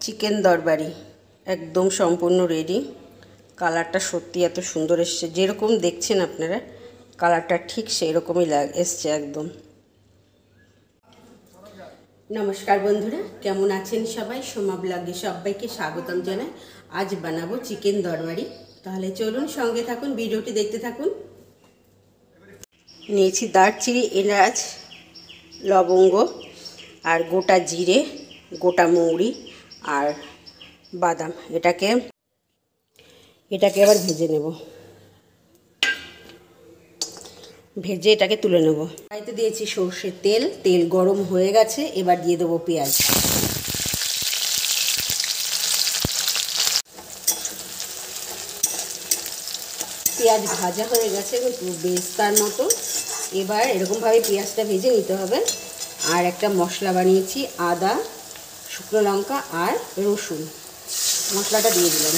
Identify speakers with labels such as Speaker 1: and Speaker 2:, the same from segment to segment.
Speaker 1: Chicken দরবারি একদম সম্পূর্ণ ready. কালারটা সত্যি এত সুন্দর এসছে, যেরকম দেখছেন আপনারা কালারটা ঠিক সেই রকমই এসছে একদম। নমস্কার বন্ধুরা, কেমন আছেন সবাই? সোমা ব্লগে সবাইকে স্বাগতম জানাই। আজ বানাবো চিকেন দরবারি। তাহলে চলুন সঙ্গে থাকুন, ভিডিওটি দেখতে থাকুন। নিয়েছি দারচিনি, এলাচ, লবঙ্গ আর গোটা জিরে, গোটা মৌরি আর বাদাম। এটাকে এবার ভেজে নেব। ভেজে এটাকে তুলে নেব। কড়াইতে দিয়েছি সর্ষের তেল, তেল গরম হয়ে গেছে। এবার দিয়ে দেবো পেঁয়াজ। পেঁয়াজ ভাজা হয়ে গেছে বেস্তার মতো। এবার এরকমভাবে পেঁয়াজটা ভেজে নিতে হবে। আর একটা মশলা বানিয়েছি, আদা, শুকনো লঙ্কা আর রসুন। মশলাটা দিয়ে দিলাম।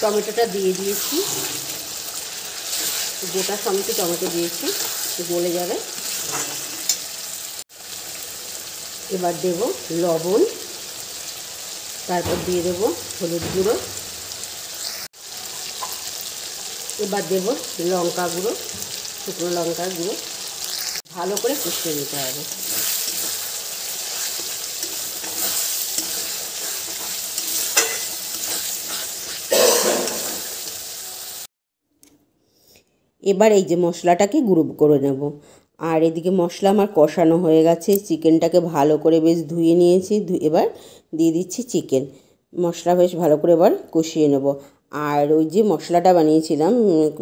Speaker 1: টমেটোটা দিয়ে দিয়েছি, গোটা সমেত টমেটো দিয়েছি, গলে যাবে। এবার দেব লবণ, তারপর দিয়ে দেব হলুদ গুঁড়ো, এবার দেব লঙ্কা গুঁড়ো, শুকনো লঙ্কার গুঁড়ো। ভালো করে কষিয়ে নিতে হবে। এবার এই যে মশলাটাকে গুঁড়ো করে নেব। আর এদিকে মশলা আমার কষানো হয়ে গেছে। চিকেনটাকে ভালো করে বেশ ধুয়ে নিয়েছি। এবার দিয়ে দিচ্ছি চিকেন। মশলা বেশ ভালো করে এবার কষিয়ে নেব। আর ওই যে মশলাটা বানিয়েছিলাম,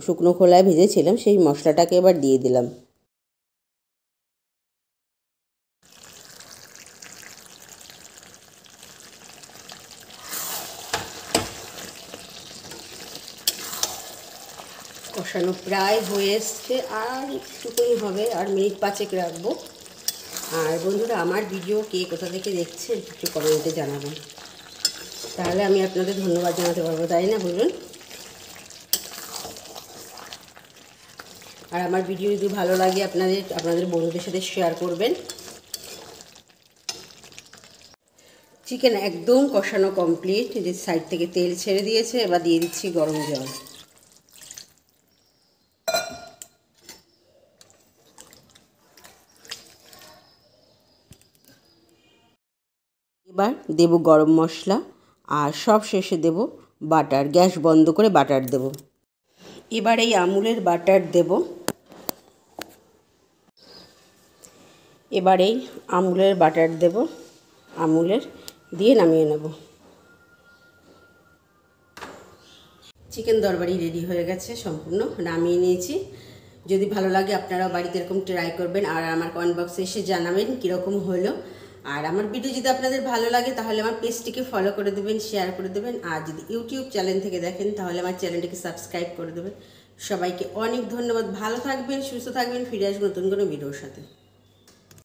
Speaker 1: শুকনো খোলায় ভেজেছিলাম, সেই মশলাটাকে এবার দিয়ে দিলাম। কষানো প্রায় হয়ে এসছে, আর একটুকুই হবে, আর মিনিট 5 রাখবো। আর বন্ধুরা, আমার ভিডিও কে কোথা থেকে দেখছেন একটু কমেন্টে জানাবেন, তাহলে আমি আপনাদের ধন্যবাদ জানাতে পারবো, তাই না বলুন? আর আমার ভিডিও যদি ভালো লাগে আপনাদের বন্ধুদের সাথে শেয়ার করবেন। চিকেন একদম কষানো কমপ্লিট। যে সাইড থেকে তেল ছেড়ে দিয়েছে। এবার দিয়ে দিচ্ছি গরম জল। এবার দেব গরম মশলা, আর সব শেষে দেব বাটার। গ্যাস বন্ধ করে বাটার দেব। এবার এই আমুলের বাটার দেব। আমুলের দিয়ে নামিয়ে নেব। চিকেন দরবারি রেডি হয়ে গেছে সম্পূর্ণ, নামিয়ে নিয়েছি। যদি ভালো লাগে আপনারাও বাড়িতে এরকম ট্রাই করবেন, আর আমার কমেন্ট বক্সে এসে জানাবেন কীরকম হলো। আর আমার ভিডিও যদি আপনাদের ভালো লাগে তাহলে আমার পেজটিকে ফলো করে দেবেন, শেয়ার করে দেবেন। আর যদি ইউটিউব চ্যানেল থেকে দেখেন তাহলে আমার চ্যানেলটিকে সাবস্ক্রাইব করে দেবেন। সবাইকে অনেক ধন্যবাদ। ভালো থাকবেন, সুস্থ থাকবেন। ফিরে আসবো নতুন কোনো ভিডিওর সাথে।